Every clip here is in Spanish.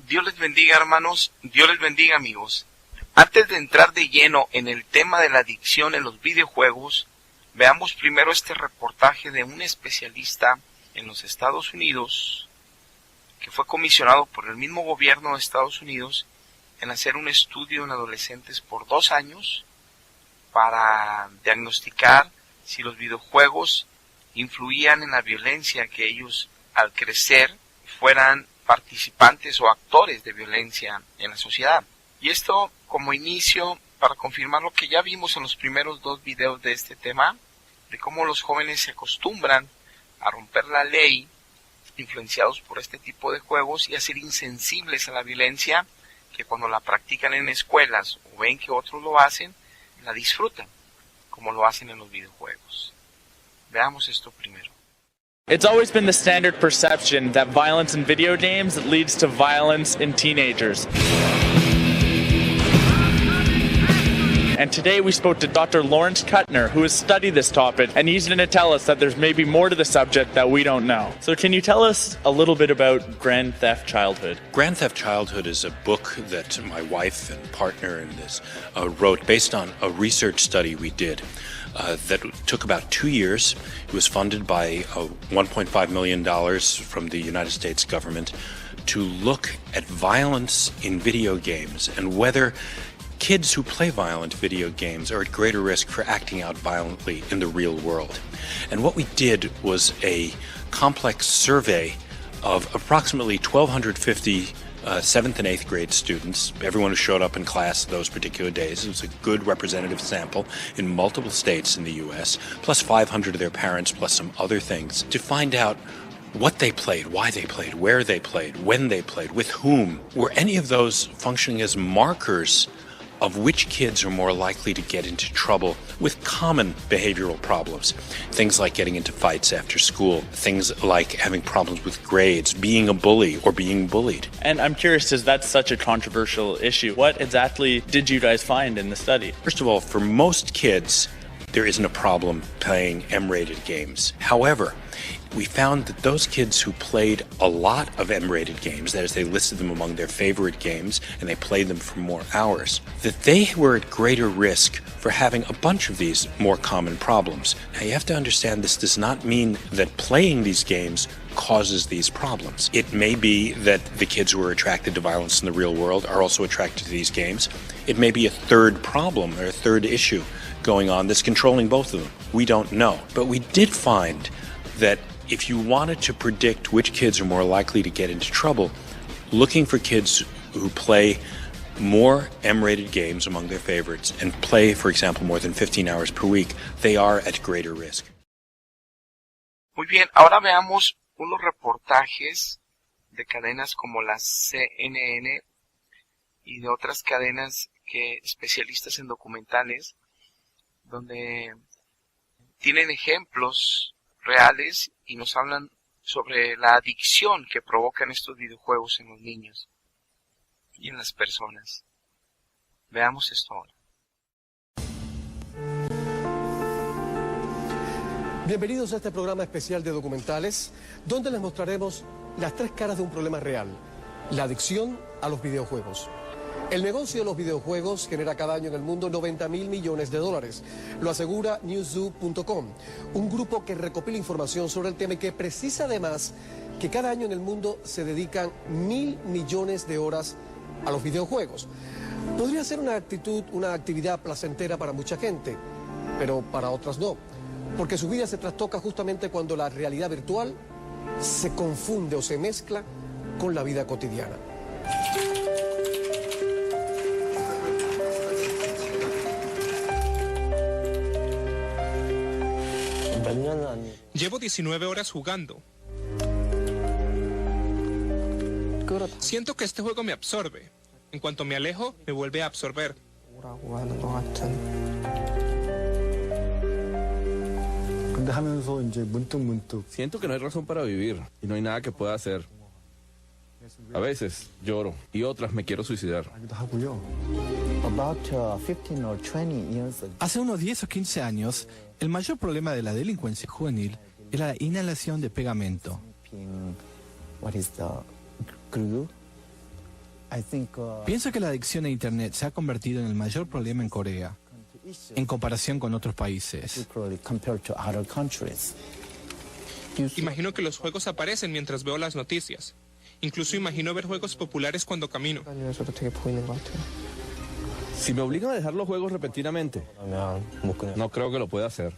Dios les bendiga, hermanos, Dios les bendiga, amigos. Antes de entrar de lleno en el tema de la adicción en los videojuegos, veamos primero este reportaje de un especialista en los Estados Unidos, que fue comisionado por el mismo gobierno de Estados Unidos en hacer un estudio en adolescentes por 2 años para diagnosticar si los videojuegos influían en la violencia, que ellos al crecer fueran participantes o actores de violencia en la sociedad. Y esto como inicio para confirmar lo que ya vimos en los primeros 2 videos de este tema, de cómo los jóvenes se acostumbran a romper la ley influenciados por este tipo de juegos y a ser insensibles a la violencia, que cuando la practican en escuelas o ven que otros lo hacen, la disfrutan como lo hacen en los videojuegos. Veamos esto primero. It's always been the standard perception that violence in video games leads to violence in teenagers. And today we spoke to Dr. Lawrence Kuttner, who has studied this topic, and he's going to tell us that there's maybe more to the subject that we don't know. So can you tell us a little bit about Grand Theft Childhood? Grand Theft Childhood is a book that my wife and partner in this wrote based on a research study we did. That took about 2 years. It was funded by $1.5 million from the United States government to look at violence in video games and whether kids who play violent video games are at greater risk for acting out violently in the real world. And what we did was a complex survey of approximately 1,250 7th and 8th grade students, everyone who showed up in class those particular days. It was a good representative sample in multiple states in the U.S., plus 500 of their parents, plus some other things, to find out what they played, why they played, where they played, when they played, with whom. Were any of those functioning as markers of which kids are more likely to get into trouble with common behavioral problems? Things like getting into fights after school, things like having problems with grades, being a bully or being bullied. And I'm curious, because that's such a controversial issue. What exactly did you guys find in the study? First of all, for most kids, there isn't a problem playing M-rated games. However, we found that those kids who played a lot of M-rated games, that is, they listed them among their favorite games and they played them for more hours, that they were at greater risk for having a bunch of these more common problems. Now, you have to understand this does not mean that playing these games causes these problems. It may be that the kids who are attracted to violence in the real world are also attracted to these games. It may be a third problem or a third issue going on that's controlling both of them. We don't know. But we did find that if you wanted to predict which kids are more likely to get into trouble, looking for kids who play more M-rated games among their favorites and play, for example, more than 15 hours per week, they are at greater risk. Muy bien, ahora veamos unos reportajes de cadenas como la CNN y de otras cadenas que especialistas en documentales, donde tienen ejemplos reales y nos hablan sobre la adicción que provocan estos videojuegos en los niños y en las personas. Veamos esto ahora. Bienvenidos a este programa especial de documentales, donde les mostraremos las 3 caras de un problema real: la adicción a los videojuegos. El negocio de los videojuegos genera cada año en el mundo $90.000 millones. Lo asegura newzoo.com, un grupo que recopila información sobre el tema y que precisa además que cada año en el mundo se dedican 1.000 millones de horas a los videojuegos. Podría ser una actividad placentera para mucha gente, pero para otras no, porque su vida se trastoca justamente cuando la realidad virtual se confunde o se mezcla con la vida cotidiana. Llevo 19 horas jugando. Siento que este juego me absorbe. En cuanto me alejo, me vuelve a absorber. Siento que no hay razón para vivir y no hay nada que pueda hacer. A veces lloro y otras me quiero suicidar. Hace unos 10 o 15 años, el mayor problema de la delincuencia juvenil era la inhalación de pegamento. Pienso que la adicción a Internet se ha convertido en el mayor problema en Corea, en comparación con otros países. Imagino que los juegos aparecen mientras veo las noticias. Incluso imagino ver juegos populares cuando camino. Si me obligan a dejar los juegos repentinamente, no creo que lo pueda hacer.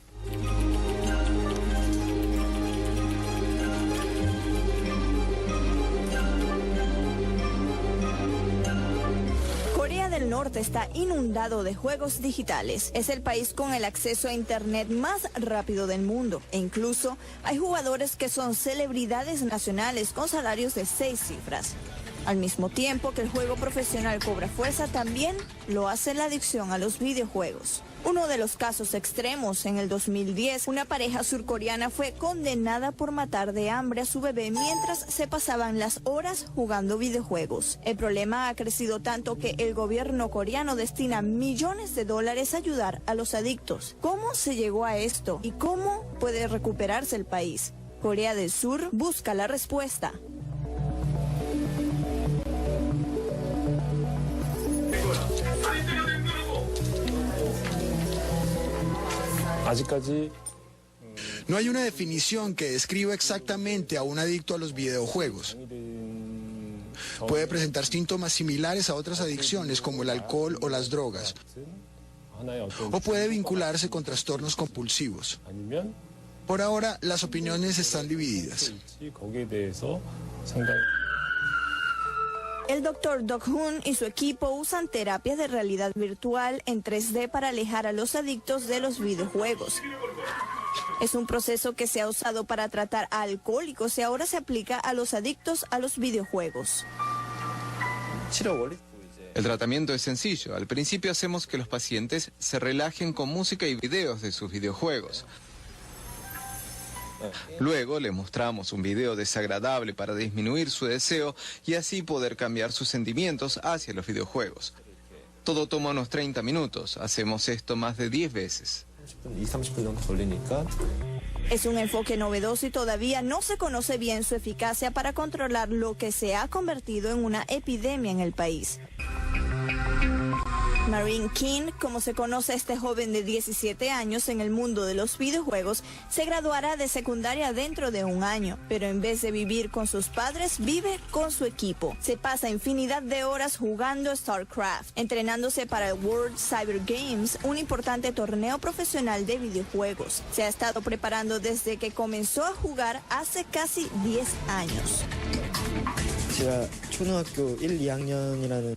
Corea del Norte está inundado de juegos digitales. Es el país con el acceso a Internet más rápido del mundo. E incluso hay jugadores que son celebridades nacionales con salarios de 6 cifras. Al mismo tiempo que el juego profesional cobra fuerza, también lo hace la adicción a los videojuegos. Uno de los casos extremos, en el 2010, una pareja surcoreana fue condenada por matar de hambre a su bebé mientras se pasaban las horas jugando videojuegos. El problema ha crecido tanto que el gobierno coreano destina millones de dólares a ayudar a los adictos. ¿Cómo se llegó a esto y cómo puede recuperarse el país? Corea del Sur busca la respuesta. No hay una definición que describa exactamente a un adicto a los videojuegos. Puede presentar síntomas similares a otras adicciones como el alcohol o las drogas, o puede vincularse con trastornos compulsivos. Por ahora, las opiniones están divididas. El Dr. Dok-hoon y su equipo usan terapias de realidad virtual en 3D para alejar a los adictos de los videojuegos. Es un proceso que se ha usado para tratar a alcohólicos y ahora se aplica a los adictos a los videojuegos. El tratamiento es sencillo. Al principio hacemos que los pacientes se relajen con música y videos de sus videojuegos. Luego le mostramos un video desagradable para disminuir su deseo y así poder cambiar sus sentimientos hacia los videojuegos. Todo toma unos 30 minutos. Hacemos esto más de 10 veces. Es un enfoque novedoso y todavía no se conoce bien su eficacia para controlar lo que se ha convertido en una epidemia en el país. Marine King, como se conoce a este joven de 17 años en el mundo de los videojuegos, se graduará de secundaria dentro de un año, pero en vez de vivir con sus padres, vive con su equipo. Se pasa infinidad de horas jugando StarCraft, entrenándose para el World Cyber Games, un importante torneo profesional de videojuegos. Se ha estado preparando desde que comenzó a jugar hace casi 10 años.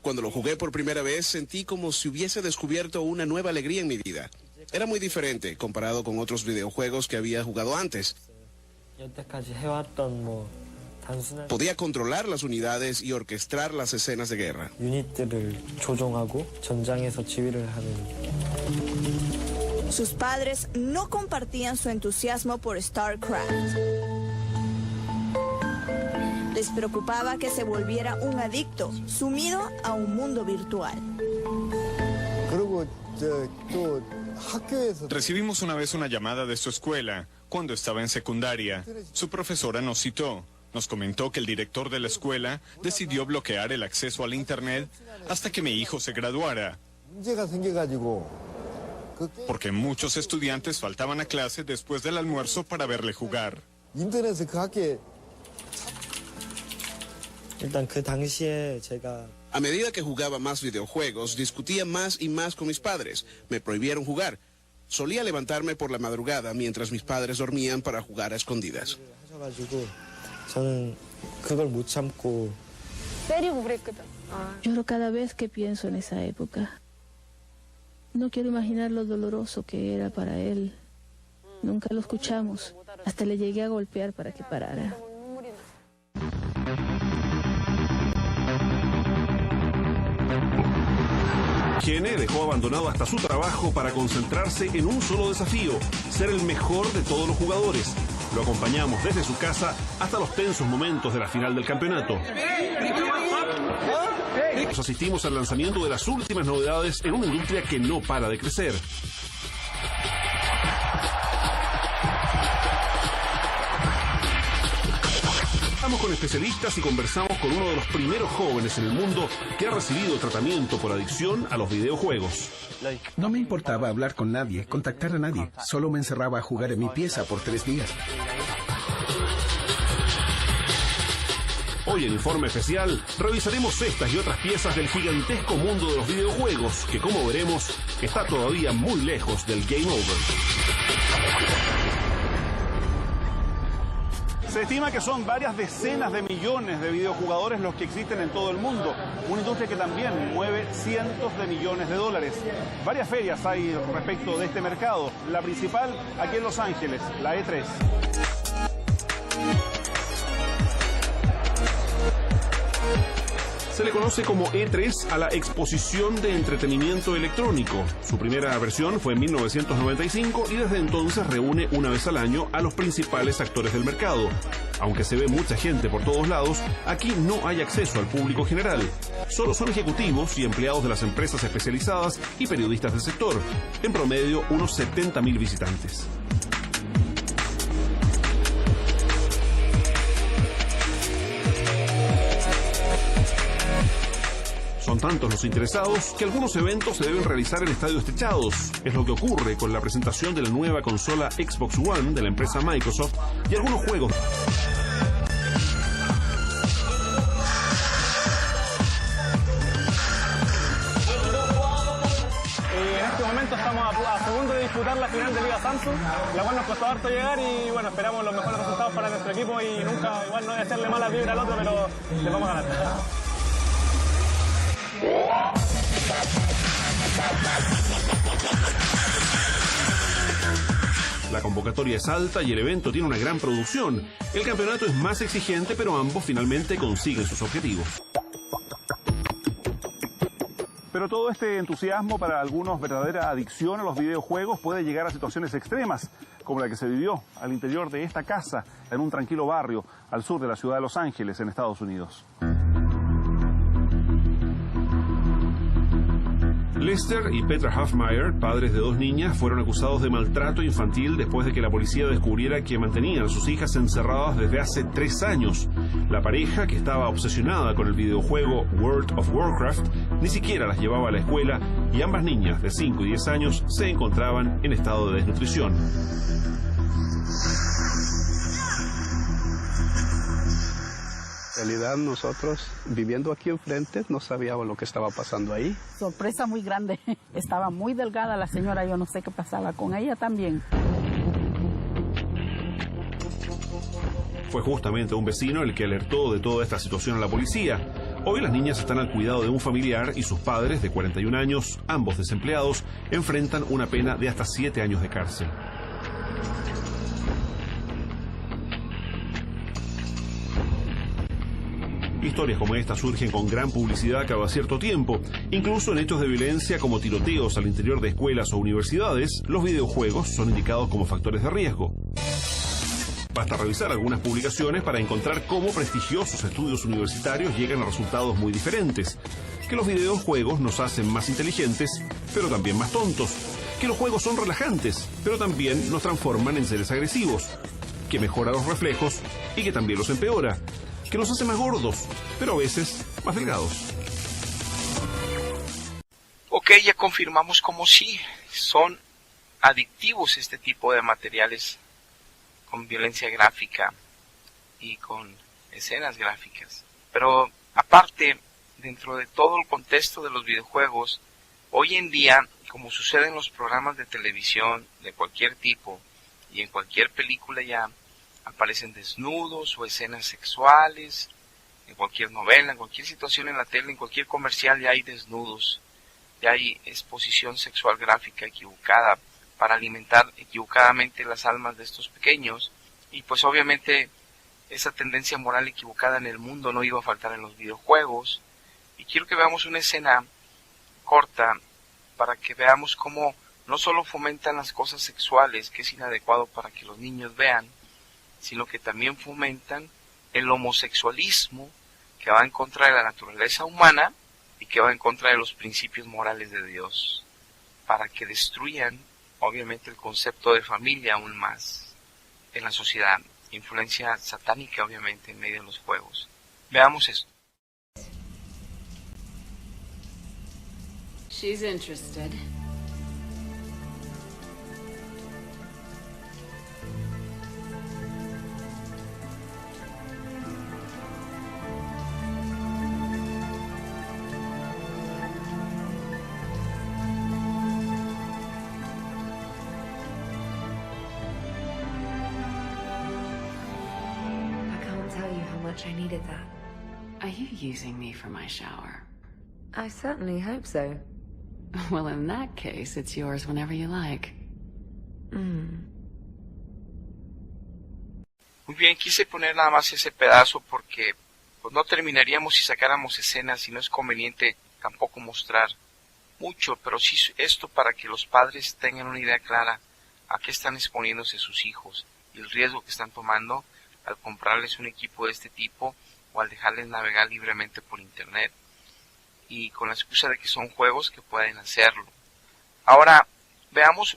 Cuando lo jugué por primera vez sentí como si hubiese descubierto una nueva alegría en mi vida. Era muy diferente comparado con otros videojuegos que había jugado antes. Podía controlar las unidades y orquestar las escenas de guerra. Sus padres no compartían su entusiasmo por StarCraft. Les preocupaba que se volviera un adicto, sumido a un mundo virtual. Recibimos una vez una llamada de su escuela, cuando estaba en secundaria. Su profesora nos citó. Nos comentó que el director de la escuela decidió bloquear el acceso al Internet hasta que mi hijo se graduara. Porque muchos estudiantes faltaban a clase después del almuerzo para verle jugar. A medida que jugaba más videojuegos, discutía más y más con mis padres. Me prohibieron jugar. Solía levantarme por la madrugada mientras mis padres dormían para jugar a escondidas. Lloro cada vez que pienso en esa época. No quiero imaginar lo doloroso que era para él. Nunca lo escuchamos. Hasta le llegué a golpear para que parara. Gene dejó abandonado hasta su trabajo para concentrarse en un solo desafío, ser el mejor de todos los jugadores. Lo acompañamos desde su casa hasta los tensos momentos de la final del campeonato. Nos asistimos al lanzamiento de las últimas novedades en una industria que no para de crecer. Estamos con especialistas y conversamos con uno de los primeros jóvenes en el mundo que ha recibido tratamiento por adicción a los videojuegos. No me importaba hablar con nadie, contactar a nadie. Solo me encerraba a jugar en mi pieza por 3 días. Hoy en Informe Especial revisaremos estas y otras piezas del gigantesco mundo de los videojuegos que, como veremos, está todavía muy lejos del game over. Se estima que son varias decenas de millones de videojugadores los que existen en todo el mundo. Una industria que también mueve cientos de millones de dólares. Varias ferias hay respecto de este mercado. La principal aquí en Los Ángeles, la E3. Se le conoce como E3 a la Exposición de Entretenimiento Electrónico. Su primera versión fue en 1995 y desde entonces reúne una vez al año a los principales actores del mercado. Aunque se ve mucha gente por todos lados, aquí no hay acceso al público general. Solo son ejecutivos y empleados de las empresas especializadas y periodistas del sector. En promedio, unos 70.000 visitantes. Son tantos los interesados que algunos eventos se deben realizar en estadios techados. Es lo que ocurre con la presentación de la nueva consola Xbox One de la empresa Microsoft y algunos juegos. En este momento estamos a segundo de disputar la final de Liga Samsung, la cual nos costó harto llegar y bueno, esperamos los mejores resultados para nuestro equipo y nunca, igual no es hacerle mala vibra al otro, pero le vamos a ganar. La convocatoria es alta y el evento tiene una gran producción. El campeonato es más exigente, pero ambos finalmente consiguen sus objetivos. Pero todo este entusiasmo para algunos, verdadera adicción a los videojuegos, puede llegar a situaciones extremas, como la que se vivió al interior de esta casa, en un tranquilo barrio al sur de la ciudad de Los Ángeles, en Estados Unidos. Lester y Petra Hofmeyer, padres de 2 niñas, fueron acusados de maltrato infantil después de que la policía descubriera que mantenían a sus hijas encerradas desde hace 3 años. La pareja, que estaba obsesionada con el videojuego World of Warcraft, ni siquiera las llevaba a la escuela y ambas niñas de 5 y 10 años se encontraban en estado de desnutrición. En realidad nosotros, viviendo aquí enfrente, no sabíamos lo que estaba pasando ahí. Sorpresa muy grande. Estaba muy delgada la señora, yo no sé qué pasaba con ella también. Fue justamente un vecino el que alertó de toda esta situación a la policía. Hoy las niñas están al cuidado de un familiar y sus padres, de 41 años, ambos desempleados, enfrentan una pena de hasta 7 años de cárcel. Historias como esta surgen con gran publicidad cada cierto tiempo. Incluso en hechos de violencia como tiroteos al interior de escuelas o universidades, los videojuegos son indicados como factores de riesgo. Basta revisar algunas publicaciones para encontrar cómo prestigiosos estudios universitarios llegan a resultados muy diferentes. Que los videojuegos nos hacen más inteligentes, pero también más tontos. Que los juegos son relajantes, pero también nos transforman en seres agresivos. Que mejora los reflejos y que también los empeora. Que nos hace más gordos, pero a veces más delgados. Ok, ya confirmamos como sí, son adictivos este tipo de materiales con violencia gráfica y con escenas gráficas. Pero aparte, dentro de todo el contexto de los videojuegos, hoy en día, como sucede en los programas de televisión de cualquier tipo y en cualquier película ya, aparecen desnudos o escenas sexuales, en cualquier novela, en cualquier situación en la tele, en cualquier comercial ya hay desnudos, ya hay exposición sexual gráfica equivocada para alimentar equivocadamente las almas de estos pequeños, y pues obviamente esa tendencia moral equivocada en el mundo no iba a faltar en los videojuegos. Y quiero que veamos una escena corta para que veamos cómo no solo fomentan las cosas sexuales, que es inadecuado para que los niños vean, sino que también fomentan el homosexualismo, que va en contra de la naturaleza humana y que va en contra de los principios morales de Dios, para que destruyan, obviamente, el concepto de familia aún más en la sociedad. influencia satánica obviamente en medio de los juegos. Veamos esto. She's interested. I needed that. Are you using me for my shower? I certainly hope so. Well, in that case, it's yours whenever you like. Muy bien, quise poner nada más ese pedazo porque pues, no terminaríamos si sacáramos escenas y no es conveniente tampoco mostrar mucho, pero sí esto para que los padres tengan una idea clara a qué están exponiéndose sus hijos y el riesgo que están tomando al comprarles un equipo de este tipo o al dejarles navegar libremente por internet y con la excusa de que son juegos que pueden hacerlo. Ahora veamos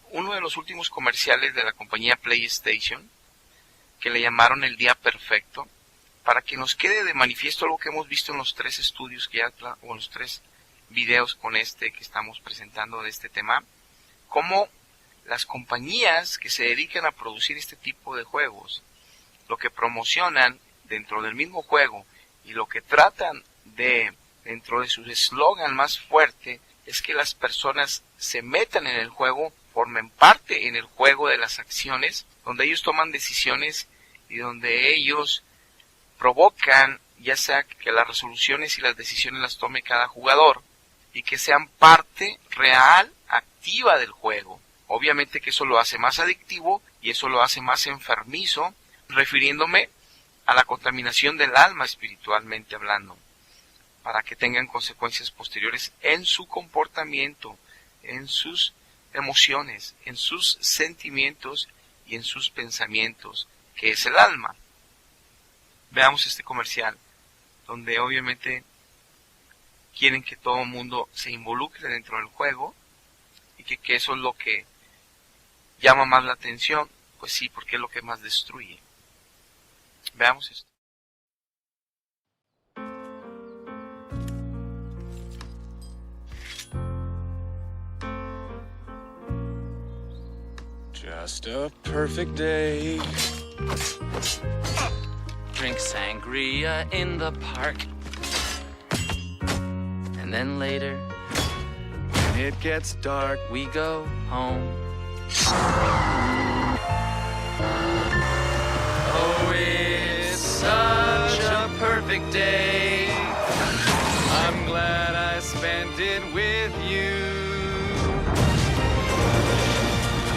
uno de los últimos comerciales de la compañía PlayStation que le llamaron el día perfecto, para que nos quede de manifiesto algo que hemos visto en los 3 estudios que ya, o en los 3 videos con este que estamos presentando de este tema, cómo las compañías que se dedican a producir este tipo de juegos lo que promocionan dentro del mismo juego y lo que tratan de, dentro de su eslogan más fuerte, es que las personas se metan en el juego, formen parte en el juego de las acciones, donde ellos toman decisiones y donde ellos provocan, ya sea que las resoluciones y las decisiones las tome cada jugador, y que sean parte real, activa del juego. Obviamente que eso lo hace más adictivo y eso lo hace más enfermizo, refiriéndome a la contaminación del alma espiritualmente hablando, para que tengan consecuencias posteriores en su comportamiento, en sus emociones, en sus sentimientos y en sus pensamientos, que es el alma. Veamos este comercial, donde obviamente quieren que todo el mundo se involucre dentro del juego y que eso es lo que llama más la atención, pues sí, porque es lo que más destruye. Veamos esto. Just a perfect day. Drink sangria in the park. And then later, when it gets dark, we go home. Oh, it's such a perfect day. I'm glad I spent it with you.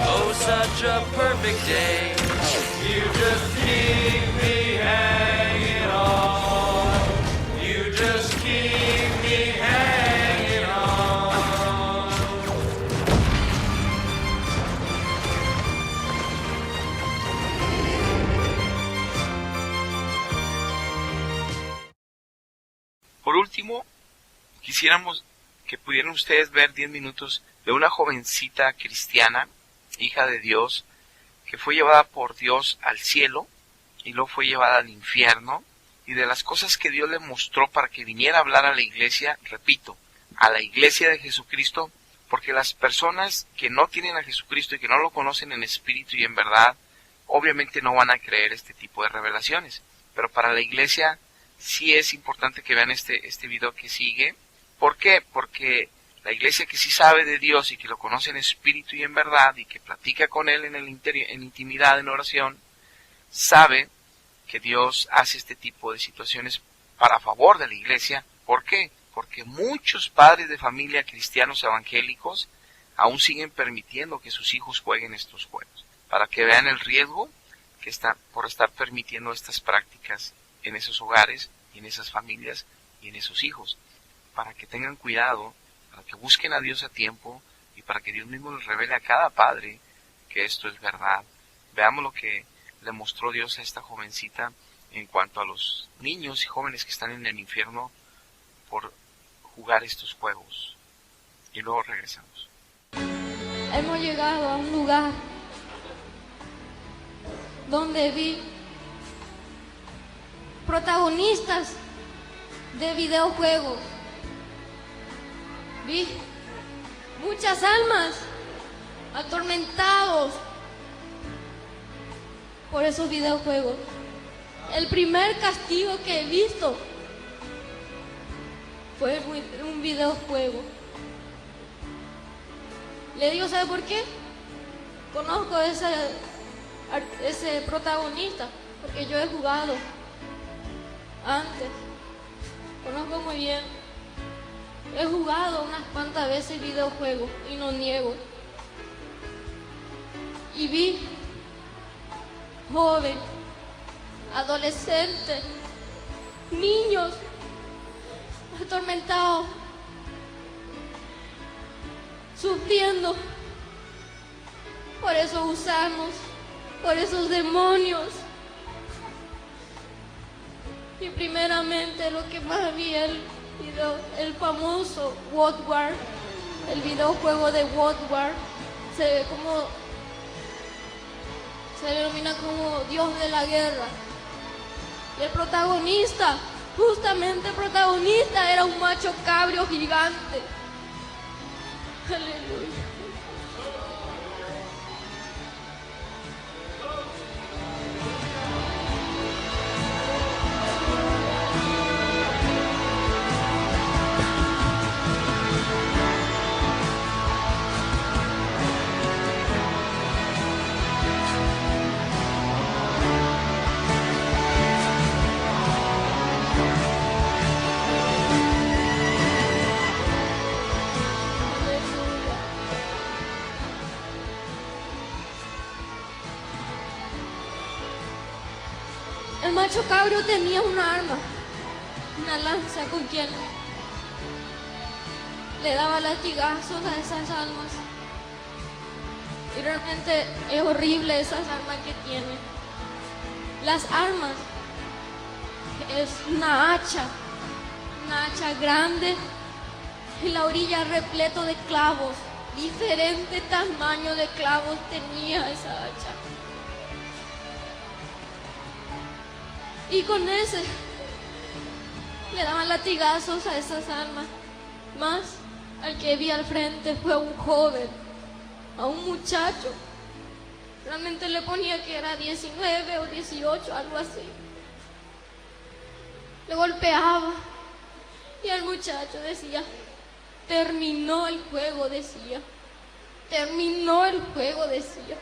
Oh, such a perfect day. You just keep me hanging on. You just keep me hanging on. Por último, quisiéramos que pudieran ustedes ver 10 minutos de una jovencita cristiana, hija de Dios, que fue llevada por Dios al cielo y luego fue llevada al infierno, y de las cosas que Dios le mostró para que viniera a hablar a la iglesia, repito, a la iglesia de Jesucristo, porque las personas que no tienen a Jesucristo y que no lo conocen en espíritu y en verdad, obviamente no van a creer este tipo de revelaciones, pero para la iglesia sí es importante que vean este video que sigue. ¿Por qué? Porque la iglesia que sí sabe de Dios y que lo conoce en espíritu y en verdad y que platica con Él en intimidad, en oración, sabe que Dios hace este tipo de situaciones para favor de la iglesia. ¿Por qué? Porque muchos padres de familia cristianos evangélicos aún siguen permitiendo que sus hijos jueguen estos juegos, para que vean el riesgo que está por estar permitiendo estas prácticas en esos hogares, y en esas familias y en esos hijos, para que tengan cuidado, para que busquen a Dios a tiempo y para que Dios mismo les revele a cada padre que esto es verdad. Veamos lo que le mostró Dios a esta jovencita en cuanto a los niños y jóvenes que están en el infierno por jugar estos juegos. Y luego regresamos. Hemos llegado a un lugar donde vi protagonistas de videojuegos. Vi muchas almas atormentados por esos videojuegos. El primer castigo que he visto fue un videojuego. Le digo, ¿sabe por qué? Conozco ese protagonista porque yo he jugado antes. Conozco muy bien. He jugado unas cuantas veces videojuegos y no niego. Y vi joven, adolescentes, niños atormentados, sufriendo por esos gusanos, por esos demonios. Y primeramente lo que más vi el famoso World War, el videojuego de World War, se denomina como Dios de la guerra. Y el protagonista, justamente el protagonista, era un macho cabrio gigante. Aleluya. El macho cabrio tenía un arma, una lanza con quien le daba latigazos a esas almas. Y realmente es horrible esas armas que tiene. Las armas es una hacha grande, en la orilla repleto de clavos. Diferente tamaño de clavos tenía esa hacha. Y con ese le daban latigazos a esas almas. Más al que vi al frente fue a un joven, a un muchacho. Realmente le ponía que era 19 o 18, algo así. Le golpeaba y el muchacho decía, terminó el juego, decía. Terminó el juego, decía.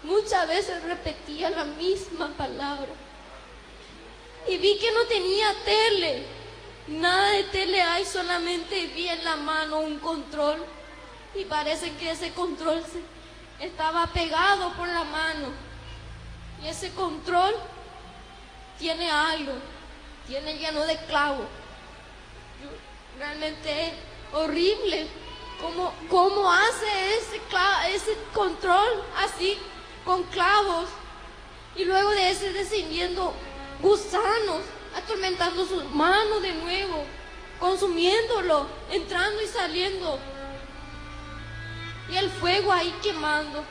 Muchas veces repetía la misma palabra. Y vi que no tenía tele, nada de tele hay, solamente vi en la mano un control. Y parece que ese control estaba pegado por la mano. Y ese control tiene algo, tiene lleno de clavos. Realmente es horrible cómo hace ese control así, con clavos. Y luego de ese descendiendo gusanos, atormentando sus manos de nuevo, consumiéndolo, entrando y saliendo. Y el fuego ahí quemando.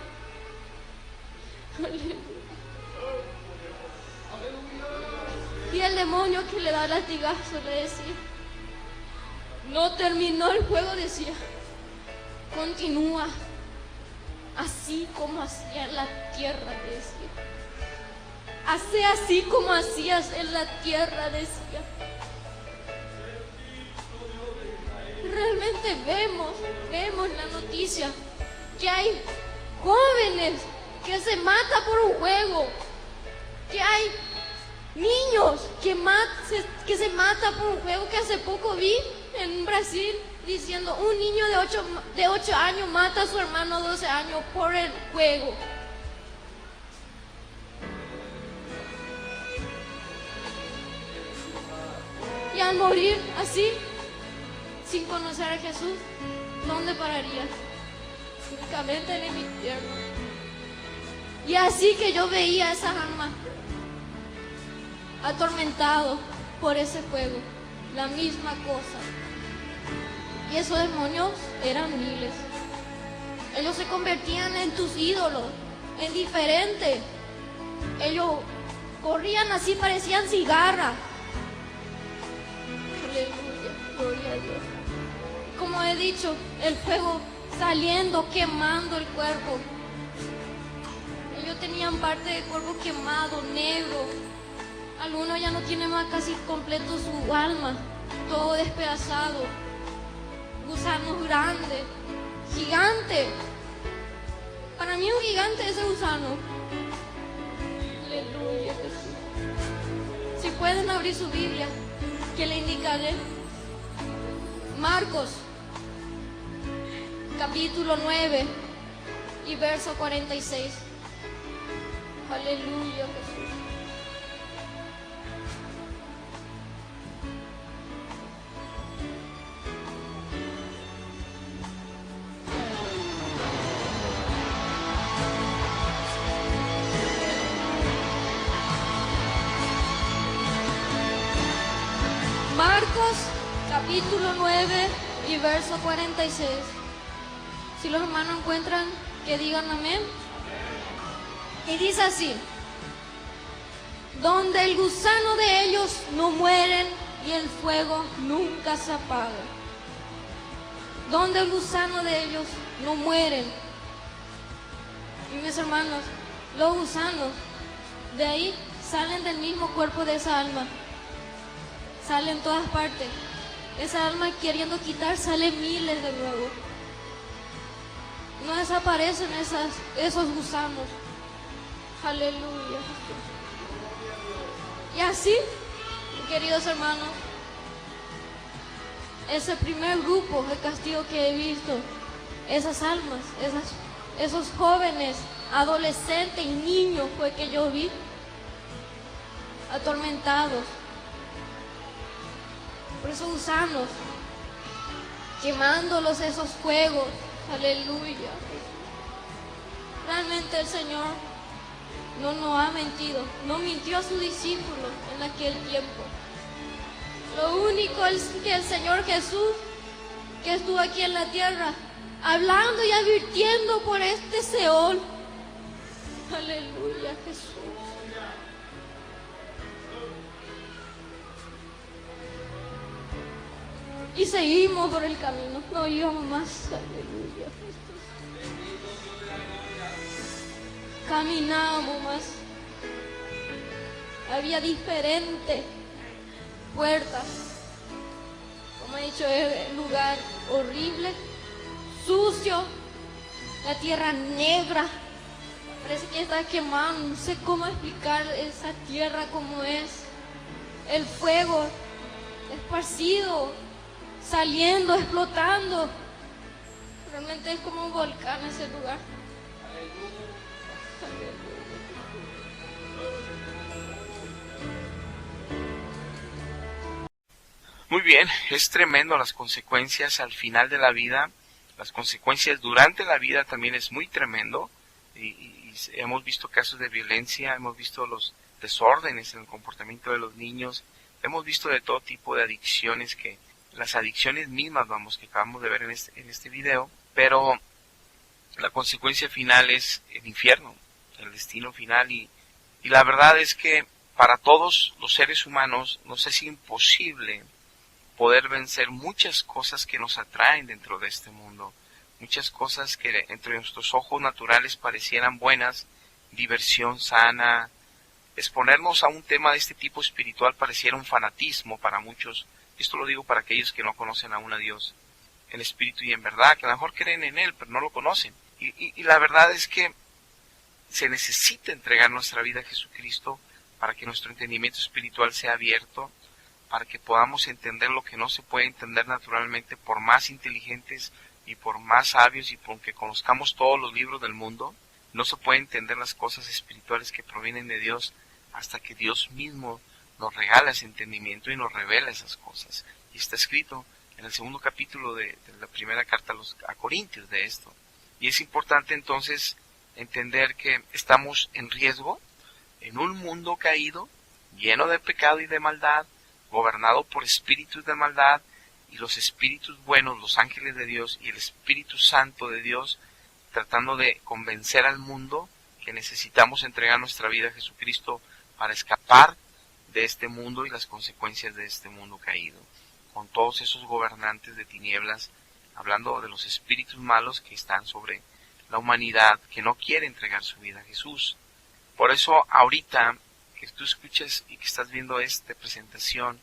Y el demonio que le da latigazo le decía, no terminó el juego, decía, continúa así como hacía en la tierra, decía. Hace así como hacías en la tierra, decía. Realmente vemos la noticia que hay jóvenes que se matan por un juego, que hay niños que se matan por un juego, que hace poco vi en Brasil diciendo un niño de 8 años mata a su hermano de 12 años por el juego. Y al morir así, sin conocer a Jesús, ¿dónde pararía? Únicamente en el infierno. Y así que yo veía a esas almas atormentados por ese fuego, la misma cosa. Y esos demonios eran miles. Ellos se convertían en tus ídolos, en diferentes. Ellos corrían así, parecían cigarras. Aleluya, gloria a Dios. Como he dicho, el fuego saliendo, quemando el cuerpo. Ellos tenían parte del cuerpo quemado, negro. Algunos ya no tienen más casi completo su alma, todo despedazado. Gusanos grandes, gigantes. Para mí un gigante ese gusano. Aleluya, Jesús. Si pueden abrir su Biblia, que le indicaré. Marcos, capítulo 9 y verso 46. Aleluya, Jesús. Marcos, capítulo 9 y verso 46. Si los hermanos encuentran, que digan amén. Y dice así: donde el gusano de ellos no mueren y el fuego nunca se apaga. Donde el gusano de ellos no mueren. Y mis hermanos, los gusanos de ahí salen del mismo cuerpo de esa alma. Sale en todas partes. Esa alma queriendo quitar, sale miles de nuevo. No desaparecen esos gusanos. Aleluya. Y así, queridos hermanos, ese primer grupo de castigo que he visto, esas almas, esos jóvenes, adolescentes y niños fue que yo vi atormentados por esos gusanos, quemándolos esos fuegos. Aleluya. Realmente el Señor no nos ha mentido, no mintió a sus discípulos en aquel tiempo. Lo único es que el Señor Jesús, que estuvo aquí en la tierra, hablando y advirtiendo por este Seol. Aleluya, Jesús. Y seguimos por el camino, no íbamos más. Aleluya, Jesús. Caminamos más. Había diferentes puertas. Como he dicho, es un lugar horrible, sucio, la tierra negra. Parece que está quemada, no sé cómo explicar esa tierra como es. El fuego esparcido, saliendo, explotando. Realmente es como un volcán ese lugar. Muy bien, es tremendo las consecuencias al final de la vida. Las consecuencias durante la vida también es muy tremendo. Y hemos visto casos de violencia, hemos visto los desórdenes en el comportamiento de los niños, hemos visto de todo tipo de adicciones, que las adicciones mismas, que acabamos de ver en este video, pero la consecuencia final es el infierno, el destino final, y la verdad es que para todos los seres humanos nos es imposible poder vencer muchas cosas que nos atraen dentro de este mundo, muchas cosas que entre nuestros ojos naturales parecieran buenas, diversión sana. Exponernos a un tema de este tipo espiritual pareciera un fanatismo para muchos. Esto lo digo para aquellos que no conocen aún a Dios en espíritu y en verdad, que a lo mejor creen en Él, pero no lo conocen. Y la verdad es que se necesita entregar nuestra vida a Jesucristo para que nuestro entendimiento espiritual sea abierto, para que podamos entender lo que no se puede entender naturalmente, por más inteligentes y por más sabios y por que conozcamos todos los libros del mundo. No se puede entender las cosas espirituales que provienen de Dios hasta que Dios mismo nos regala ese entendimiento y nos revela esas cosas. Y está escrito en el segundo capítulo de la primera carta a Corintios de esto. Y es importante entonces entender que estamos en riesgo en un mundo caído, lleno de pecado y de maldad, gobernado por espíritus de maldad, y los espíritus buenos, los ángeles de Dios y el Espíritu Santo de Dios, tratando de convencer al mundo que necesitamos entregar nuestra vida a Jesucristo para escapar de este mundo y las consecuencias de este mundo caído, con todos esos gobernantes de tinieblas, hablando de los espíritus malos que están sobre la humanidad, que no quiere entregar su vida a Jesús. Por eso ahorita que tú escuches y que estás viendo esta presentación,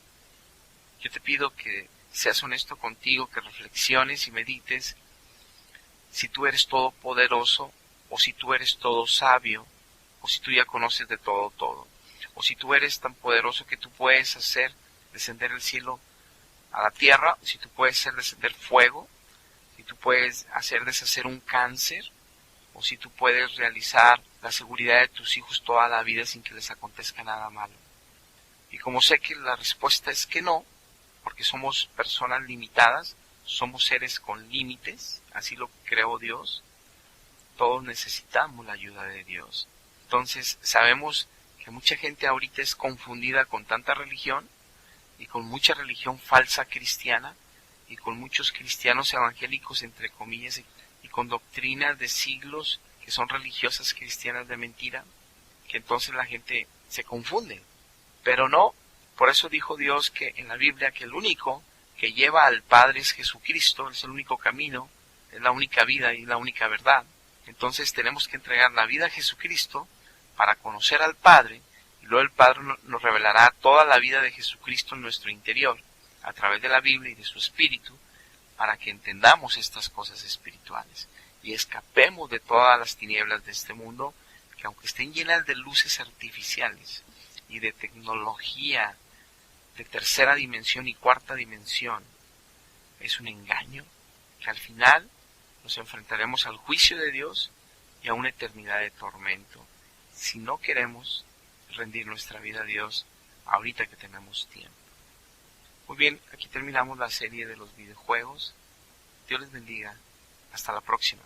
yo te pido que seas honesto contigo, que reflexiones y medites si tú eres todopoderoso, o si tú eres todo sabio, o si tú ya conoces de todo, o si tú eres tan poderoso que tú puedes hacer descender el cielo a la tierra, si tú puedes hacer descender fuego, si tú puedes hacer deshacer un cáncer, o si tú puedes realizar la seguridad de tus hijos toda la vida sin que les acontezca nada malo. Y como sé que la respuesta es que no, porque somos personas limitadas, somos seres con límites, así lo creó Dios, todos necesitamos la ayuda de Dios. Entonces sabemos que mucha gente ahorita es confundida con tanta religión, y con mucha religión falsa cristiana, y con muchos cristianos evangélicos, entre comillas, y con doctrinas de siglos que son religiosas cristianas de mentira, que entonces la gente se confunde. Pero no, por eso dijo Dios que en la Biblia que el único que lleva al Padre es Jesucristo, es el único camino, es la única vida y la única verdad. Entonces tenemos que entregar la vida a Jesucristo para conocer al Padre, y luego el Padre nos revelará toda la vida de Jesucristo en nuestro interior, a través de la Biblia y de su Espíritu, para que entendamos estas cosas espirituales y escapemos de todas las tinieblas de este mundo, que aunque estén llenas de luces artificiales y de tecnología de tercera dimensión y cuarta dimensión, es un engaño, que al final nos enfrentaremos al juicio de Dios y a una eternidad de tormento, si no queremos rendir nuestra vida a Dios ahorita que tenemos tiempo. Muy bien, aquí terminamos la serie de los videojuegos. Dios les bendiga. Hasta la próxima.